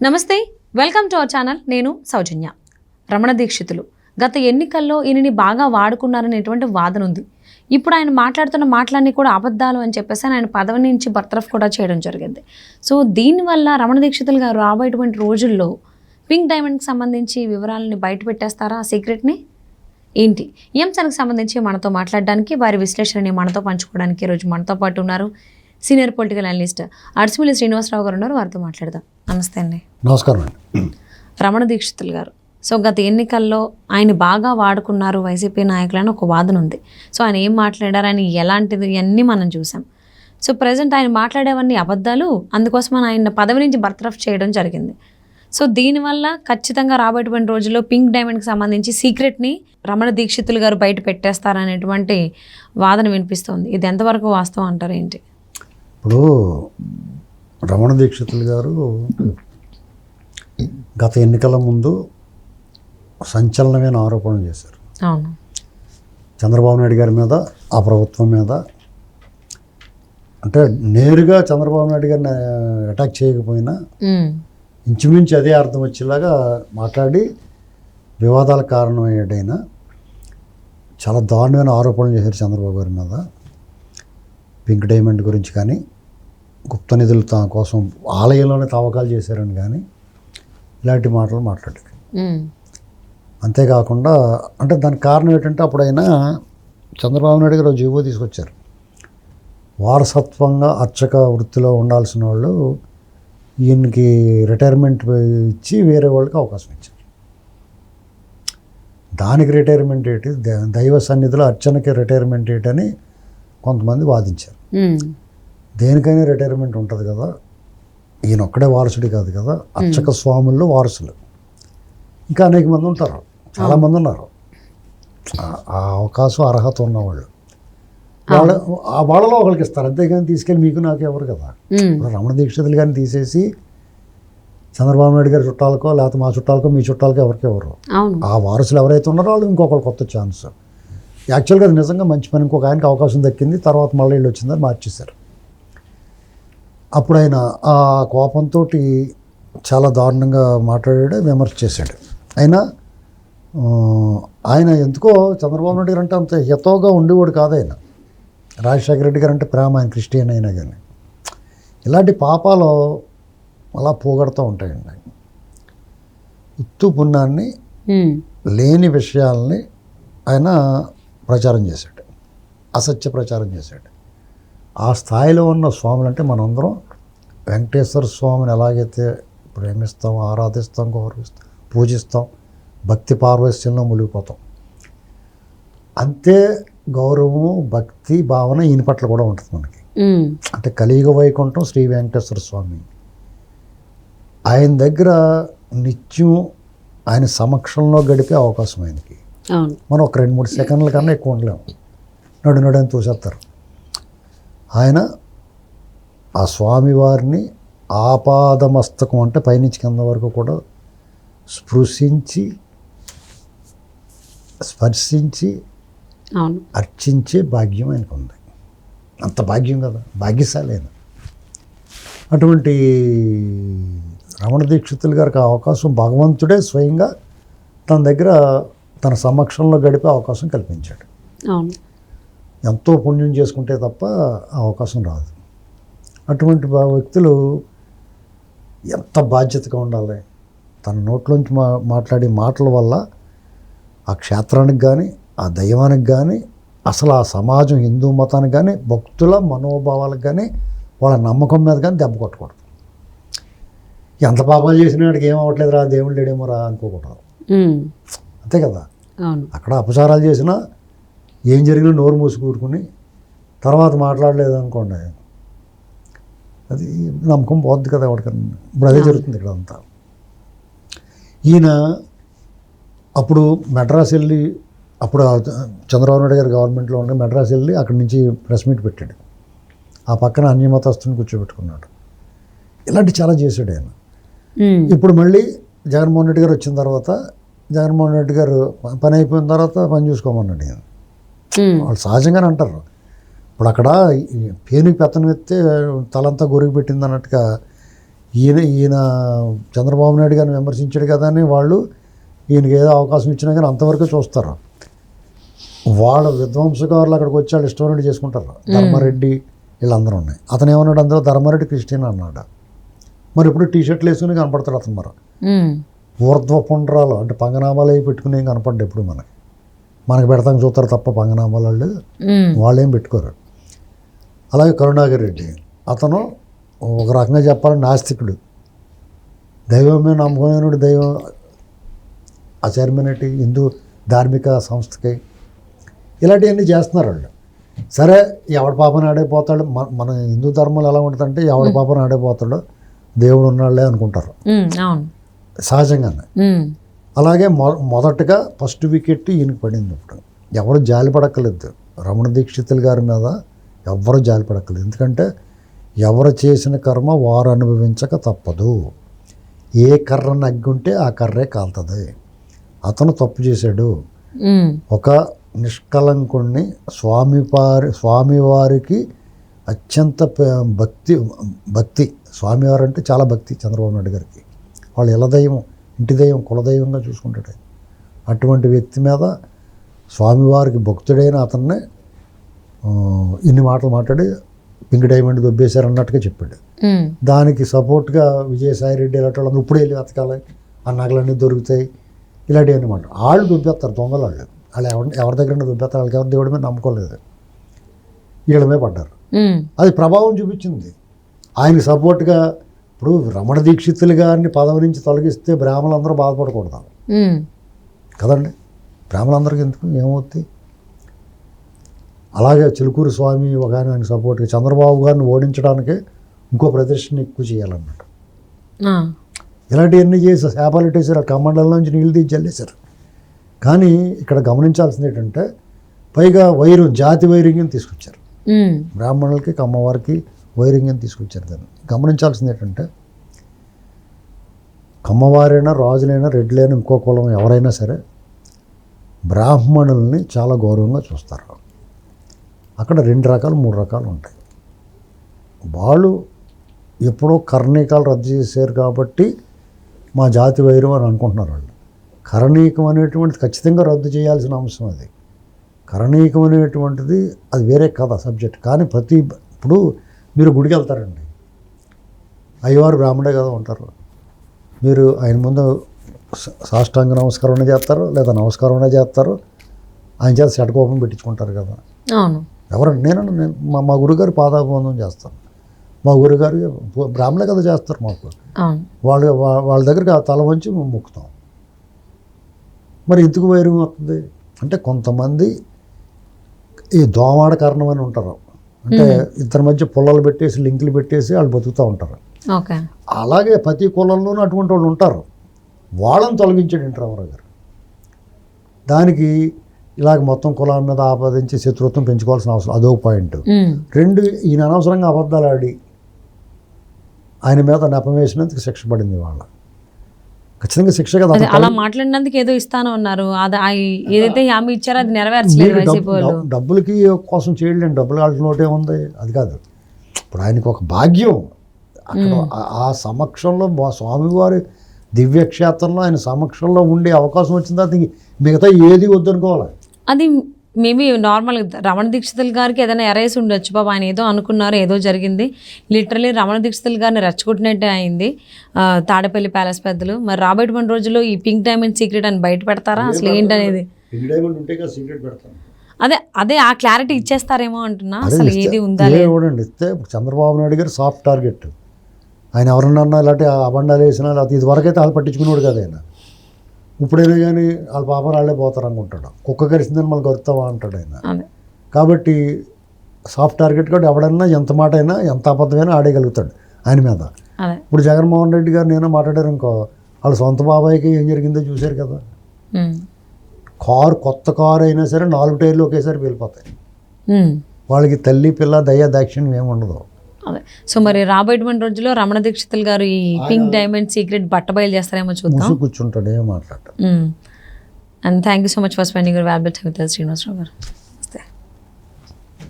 నమస్తే, welcome to our channel. నేను సౌజన్య. రమణ దీక్షితులు గత ఎన్నికల్లో ఈయనని బాగా వాడుకున్నారనేటువంటి వాదన ఉంది. ఇప్పుడు ఆయన మాట్లాడుతున్న మాటలన్నీ కూడా అబద్ధాలు అని చెప్పేసి ఆయన పదవి నుంచి బర్తరఫ్ కూడా చేయడం జరిగింది. సో దీనివల్ల రమణ దీక్షితులు గారు రాబోయేటువంటి రోజుల్లో పింక్ డైమండ్కి సంబంధించి వివరాలని బయట పెట్టేస్తారా? ఆ సీక్రెట్ని ఏంటి? ఈ అంశానికి సంబంధించి మనతో మాట్లాడడానికి, వారి విశ్లేషణని మనతో పంచుకోవడానికి ఈరోజు మనతో పాటు ఉన్నారు సీనియర్ పొలిటికల్ అనలిస్ట్ అడిసిమిల్లి శ్రీనివాసరావు గారు ఉన్నారు. వారితో మాట్లాడదాం. నమస్తే అండి. నమస్కారం అండి. రమణ దీక్షితులు గారు, సో గత ఎన్నికల్లో ఆయన బాగా వాడుకున్నారు వైసీపీ నాయకులని ఒక వాదన ఉంది. సో ఆయన ఏం మాట్లాడారు, ఆయన ఎలాంటిది ఇవన్నీ మనం చూసాం. సో ప్రజెంట్ ఆయన మాట్లాడేవన్నీ అబద్ధాలు, అందుకోసం ఆయన పదవి నుంచి బర్తరఫ్ చేయడం జరిగింది. సో దీనివల్ల ఖచ్చితంగా రాబోయేటువంటి రోజుల్లో పింక్ డైమండ్కి సంబంధించి సీక్రెట్ని రమణ దీక్షితులు గారు బయట పెట్టేస్తారనేటువంటి వాదన వినిపిస్తుంది. ఇది ఎంతవరకు వాస్తవం అంటారు? ఏంటి ఇప్పుడు రమణ దీక్షితులు గారు గత ఎన్నికల ముందు సంచలనమైన ఆరోపణలు చేశారు. అవును, చంద్రబాబు నాయుడు గారి మీద, ఆ ప్రభుత్వం మీద. అంటే నేరుగా చంద్రబాబు నాయుడు గారిని అటాక్ చేయకపోయినా ఇంచుమించు అదే అర్థం వచ్చేలాగా మాట్లాడి వివాదాలకు కారణమయ్యాడైనా చాలా దారుణమైన ఆరోపణలు చేశారు చంద్రబాబు గారి మీద. పింక్ డైమండ్ గురించి కానీ, గుప్త నిధులు తమ కోసం ఆలయంలోనే తవ్వకాలు చేశారని కానీ ఇలాంటి మాటలు మాట్లాడారు. అంతేకాకుండా అంటే దానికి కారణం ఏంటంటే అప్పుడైనా చంద్రబాబు నాయుడు గారు జీవో తీసుకొచ్చారు. వారసత్వంగా అర్చక వృత్తిలో ఉండాల్సిన వాళ్ళు ఈయనకి రిటైర్మెంట్ ఇచ్చి వేరే వాళ్ళకి అవకాశం ఇచ్చారు. దానికి రిటైర్మెంట్ ఏంటి, దైవ సన్నిధిలో అర్చనకి రిటైర్మెంట్ ఏంటని కొంతమంది వాదించారు. దేనికైనా రిటైర్మెంట్ ఉంటుంది కదా, ఈయన ఒక్కడే వారసుడి కాదు కదా, అర్చక స్వాముల్లో వారసులు ఇంకా అనేక మంది ఉంటారు, చాలామంది ఉన్నారు. ఆ అవకాశం అర్హత ఉన్నవాళ్ళు వాళ్ళలో ఒకరికి ఇస్తారు, అంతేగాని తీసుకెళ్ళి మీకు నాకు ఎవరు కదా. ఇప్పుడు రమణ దీక్షితులు గారిని తీసేసి చంద్రబాబు నాయుడు గారి చుట్టాలకో లేకపోతే మా చుట్టాలకో మీ చుట్టాలకో ఎవరికి ఎవరు, ఆ వారసులు ఎవరైతే ఉన్నారో వాళ్ళు ఇంకొకరు కొత్త ఛాన్స్. యాక్చువల్గా అది నిజంగా మంచి పని, ఇంకొక ఆయనకి అవకాశం దక్కింది, తర్వాత మళ్ళీ వీళ్ళు వచ్చిందని మార్చేశారు. అప్పుడు ఆయన ఆ కోపంతో చాలా దారుణంగా మాట్లాడాడు, విమర్శ చేశాడు. ఆయన ఎందుకో చంద్రబాబు నాయుడు గారు అంటే అంత హితోగా ఉండేవాడు కాదు. ఆయన రాజశేఖర రెడ్డి గారు అంటే ప్రేమ, ఆయన క్రిస్టియన్ అయినా కానీ ఇలాంటి పాపాలు అలా పోగొడుతూ ఉంటాయండి. ఉత్తు పుణ్యాన్ని లేని విషయాల్ని ఆయన ప్రచారం చేశాడు, అసత్య ప్రచారం చేశాడు. ఆ స్థాయిలో ఉన్న స్వాములు అంటే మనందరం వెంకటేశ్వర స్వామిని ఎలాగైతే ప్రేమిస్తాం, ఆరాధిస్తాం, గౌరవిస్తాం, పూజిస్తాం, భక్తి పార్వశ్యంలో మునిగిపోతాం, అంతే గౌరవము, భక్తి భావన ఈయన పట్ల కూడా ఉంటుంది మనకి. అంటే కలియుగ వైకుంఠం శ్రీ వెంకటేశ్వర స్వామి, ఆయన దగ్గర నిత్యం ఆయన సమక్షంలో గడిపే అవకాశం ఆయనకి. మనం ఒక 2-3 సెకండ్ల కన్నా ఎక్కువ ఉండలేము, నడు అని తోసేస్తారు. ఆయన ఆ స్వామివారిని ఆపాదమస్తకం అంటే పైనుంచి కింద వరకు కూడా స్పృశించి, స్పర్శించి, అర్చించే భాగ్యం ఆయనకు ఉంది. అంత భాగ్యం కదా, భాగ్యశాలి ఆయన. అటువంటి రమణ దీక్షితులు గారికి ఆ అవకాశం భగవంతుడే స్వయంగా తన దగ్గర తన సమక్షంలో గడిపే అవకాశం కల్పించాడు. ఎంతో పుణ్యం చేసుకుంటే తప్ప ఆ అవకాశం రాదు. అటువంటి వ్యక్తులు ఎంత బాధ్యతగా ఉండాలి. తన నోట్లోంచి మాట్లాడే మాటల వల్ల ఆ క్షేత్రానికి కానీ, ఆ దైవానికి కానీ, అసలు ఆ సమాజం, హిందూ మతానికి కానీ, భక్తుల మనోభావాలకు కానీ, వాళ్ళ నమ్మకం మీద కానీ దెబ్బ కొట్టకూడదు. ఎంత పాపాలు చేసిన వాడికి ఏం అవ్వట్లేదు రా, దేవుడు లేడేమో రా అనుకోకూడదు. అంతే కదా. అక్కడ అపచారాలు చేసినా ఏం జరిగినా నోరు మూసి కూరుకుని తర్వాత మాట్లాడలేదు అనుకోండి, అది నమ్మకం పోద్ది కదా ఎవరికన్నా. ఇప్పుడు అదే జరుగుతుంది ఇక్కడ అంతా. ఈయన అప్పుడు మెడ్రాస్ వెళ్ళి, అప్పుడు చంద్రబాబు నాయుడు గారు గవర్నమెంట్లో ఉండే మెడ్రాస్ వెళ్ళి అక్కడి నుంచి ప్రెస్ మీట్ పెట్టాడు. ఆ పక్కన అన్యమతస్తుని కూర్చోబెట్టుకున్నాడు. ఇలాంటి చాలా చేశాడు ఆయన. ఇప్పుడు మళ్ళీ జగన్మోహన్ రెడ్డి గారు వచ్చిన తర్వాత, జగన్మోహన్ రెడ్డి గారు పని అయిపోయిన తర్వాత పని చూసుకోమన్నాడు ఆయన. వాళ్ళు సహజంగానే అంటారు. ఇప్పుడు అక్కడ పేనుకి పెత్తనం ఎత్తే తలంతా గొరుగు పెట్టింది అన్నట్టుగా ఈయన చంద్రబాబు నాయుడు గారిని విమర్శించాడు కదా అని వాళ్ళు ఈయనకి ఏదో అవకాశం ఇచ్చినా కానీ అంతవరకు చూస్తారు. వాళ్ళ విధ్వంసకారులు అక్కడికి వచ్చి వాళ్ళు ఇష్టం చేసుకుంటారు. ధర్మారెడ్డి వీళ్ళందరూ ఉన్నాయి. అతను ఏమన్నాడు, అందులో ధర్మారెడ్డి క్రిస్టియన్ అన్నాడు. మరి ఇప్పుడు టీషర్ట్లు వేసుకుని కనపడతాడు అతను. మరి ఊర్ధ్వ పుండ్రాలు అంటే పంగనామాలు అవి పెట్టుకుని ఏం కనపడ్డా ఎప్పుడు మనకి పెడతాం చూస్తారు తప్ప పంగనామాలు వాళ్ళు ఏం పెట్టుకోరు. అలాగే కరుణాకర్ రెడ్డి అతను ఒక రకంగా చెప్పాలంటే నాస్తికుడు, దైవమే నమ్మకమైనడు, దైవం ఆచార్యమైనటి హిందూ ధార్మిక సంస్థకి ఇలాంటివన్నీ చేస్తున్నారు వాళ్ళు. సరే ఎవడి పాపని ఆడైపోతాడు, మన హిందూ ధర్మంలో ఎలా ఉంటుందంటే ఎవడి పాపని ఆడైపోతాడో దేవుడు ఉన్నాళ్ళే అనుకుంటారు సహజంగానే. అలాగే మొదటగా ఫస్ట్ వికెట్ ఈయనకి పడింది. ఇప్పుడు ఎవరు జాలి పడక్కలేదు రమణ దీక్షితులు గారి మీద, ఎవరు జాలి పడక్కలేదు. ఎందుకంటే ఎవరు చేసిన కర్మ వారు అనుభవించక తప్పదు. ఏ కర్రను అగ్గుంటే ఆ కర్రే కాలుతుంది. అతను తప్పు చేశాడు. ఒక నిష్కలంకుణ్ణి స్వామివారికి అత్యంత భక్తి స్వామివారు అంటే చాలా భక్తి చంద్రబాబు నాయుడు గారికి. వాళ్ళు ఇళ్ళ దైవం, ఇంటి దైవం, కులదైవంగా చూసుకుంటాడు. అటువంటి వ్యక్తి మీద స్వామివారికి భక్తుడైన అతన్ని ఇన్ని మాటలు మాట్లాడి పింక్ డైమండ్ దొబ్బేశారు అన్నట్టుగా చెప్పాడు. దానికి సపోర్ట్గా విజయసాయి రెడ్డి ఇలాంటి వాళ్ళు ఇప్పుడు వెళ్ళి వెతకాలి, ఆ నగలన్నీ దొరుకుతాయి ఇలాంటివి అన్నమాట. వాళ్ళు దొబ్బేస్తారు, దొంగలు వాళ్ళు. వాళ్ళు ఎవరి దగ్గర దొబ్బేస్తారు, వాళ్ళకి ఎవరి దేవుడి మీద నమ్మకోలేదు, వీళ్ళ మీద పడ్డారు. అది ప్రభావం చూపించింది. ఆయనకి సపోర్ట్గా ఇప్పుడు రమణ దీక్షితులు గారిని పదవి నుంచి తొలగిస్తే బ్రాహ్మణులందరూ బాధపడకూడదు కదండి. బ్రాహ్మణులందరికీ ఎందుకు ఏమవుతుంది? అలాగే చిలుకూరు స్వామి ఒక ఆయన సపోర్ట్గా చంద్రబాబు గారిని ఓడించడానికి ఇంకో ప్రదర్శన ఎక్కువ చేయాలన్నమాట. ఇలాంటివన్నీ చేసి శాపాలు పెట్టేశారు, కమండలం నుంచి నీళ్ళు తీసి చల్లేశారు. కానీ ఇక్కడ గమనించాల్సింది ఏంటంటే పైగా జాతి వైరింగ్యం తీసుకొచ్చారు. బ్రాహ్మణులకి కమ్మవారికి వైరింగ్యం తీసుకొచ్చారు. దాన్ని గమనించాల్సింది ఏంటంటే కమ్మవారైనా రాజులైనా రెడ్లైనా ఇంకో కులం ఎవరైనా సరే బ్రాహ్మణుల్ని చాలా గౌరవంగా చూస్తారు. అక్కడ 2 రకాలు 3 రకాలు ఉంటాయి. వాళ్ళు ఎప్పుడో కర్ణీకాలు రద్దు చేశారు కాబట్టి మా జాతి వైరం అని అనుకుంటున్నారు వాళ్ళు. కరణీకం అనేటువంటిది ఖచ్చితంగా రద్దు చేయాల్సిన అంశం. అది కరణీకం అనేటువంటిది అది వేరే కథ సబ్జెక్ట్. కానీ ఇప్పుడు మీరు గుడికి వెళ్తారండి, అయ్యవారు బ్రాహ్మణే కదా ఉంటారు. మీరు ఆయన ముందు సాష్టాంగ నమస్కారం చేస్తారు, లేదా నమస్కారం చేస్తారు, ఆయన చేత షటకోపం పెట్టించుకుంటారు కదా. ఎవరండి? నేను మా గురుగారు పాదాభివందనం చేస్తాను. మా గురుగారు బ్రాహ్మణే కదా చేస్తారు మాకు. వాళ్ళ దగ్గరికి ఆ తల వంచి మేము మొక్కుతాం. మరి ఎందుకు వైరం వస్తుంది అంటే కొంతమంది ఈ దోమాడ కారణం అని ఉంటారు. అంటే ఇద్దరి మధ్య పుల్లలు పెట్టేసి లింకులు పెట్టేసి వాళ్ళు బతుకుతూ ఉంటారు. అలాగే ప్రతి కులంలోనూ అటువంటి వాళ్ళు ఉంటారు. వాళ్ళని తొలగించాడు ఎన్టీఆర్ గారు. దానికి ఇలాగ మొత్తం కులాల మీద ఆపాదించి శత్రుత్వం పెంచుకోవాల్సిన అవసరం, అదొక పాయింట్. 2, ఈయన అనవసరంగా అబద్ధాలు ఆడి ఆయన మీద నెపం వేసినందుకు శిక్ష పడింది. వాళ్ళ ఖచ్చితంగా శిక్ష కదా. అలా మాట్లాడినందుకు ఏదో ఇస్తాను అన్నారు, ఏదైతే హామీ ఇచ్చారో అది నెరవేర్చలేదు. డబ్బులకి కోసం చేయలేండి, డబ్బులు వాళ్ళ నోటే ఉంది, అది కాదు. ఇప్పుడు ఆయనకు ఒక భాగ్యం అక్కడ ఆ సమక్షంలో స్వామివారి దివ్యక్షేత్రంలో ఆయన సమక్షంలో ఉండే అవకాశం వచ్చిన తర్వాత మిగతా ఏది వద్దనుకోవాలి. అది మేబీ నార్మల్గా రమణ దీక్షితులు గారికి ఏదైనా ఎరేసి ఉండొచ్చు. బాబా ఆయన ఏదో అనుకున్నారు, ఏదో జరిగింది. లిటరలీ రమణ దీక్షితులు గారిని రెచ్చగొట్టినట్టే అయింది తాడేపల్లి ప్యాలెస్ పెద్దలు. మరి రాబోయేటువంటి రోజుల్లో ఈ పింక్ డైమండ్ సీక్రెట్ అని బయట పెడతారా? అసలు ఏంటనేది అదే ఆ క్లారిటీ ఇచ్చేస్తారేమో అంటున్నా. అసలు ఏది ఉందా ఇస్తే చంద్రబాబు నాయుడు గారు సాఫ్ట్ టార్గెట్. ఆయన ఎవరన్నా ఇలాంటి అబండాలు వేసినా లేకపోతే ఇది వరకైతే వాళ్ళు పట్టించుకున్నాడు కదా ఆయన. ఇప్పుడైనా కానీ వాళ్ళ పాప వాళ్ళే పోతారు అనుకుంటాడు. కుక్క కరిసిందని మళ్ళీ గొరుతావా అంటాడు ఆయన. కాబట్టి సాఫ్ట్ టార్గెట్ కూడా ఎవడన్నా ఎంత మాట అయినా ఎంత అబద్ధమైనా ఆడేయగలుగుతాడు ఆయన మీద. ఇప్పుడు జగన్మోహన్ రెడ్డి గారు నేను మాట్లాడారు అనుకో, వాళ్ళ సొంత బాబాయికి ఏం జరిగిందో చూశారు కదా. కొత్త కారు అయినా సరే 4 టైర్లు ఒకేసారి వెళ్ళిపోతాయి. వాళ్ళకి తల్లి పిల్ల దయ దాక్షిణ్యం ఏమి ఉండదు. అదే. సో మరి రాబోయేటువంటి రోజుల్లో రమణ దీక్షితులు గారు ఈ పింక్ డైమండ్ సీక్రెట్ బట్టబయలు చేస్తారేమో చూద్దాం. కూర్చుంటాడు ఏం మాట్లాడతాడు. And thank you so much for spending your valuable time with us, Srinivasarao గారు.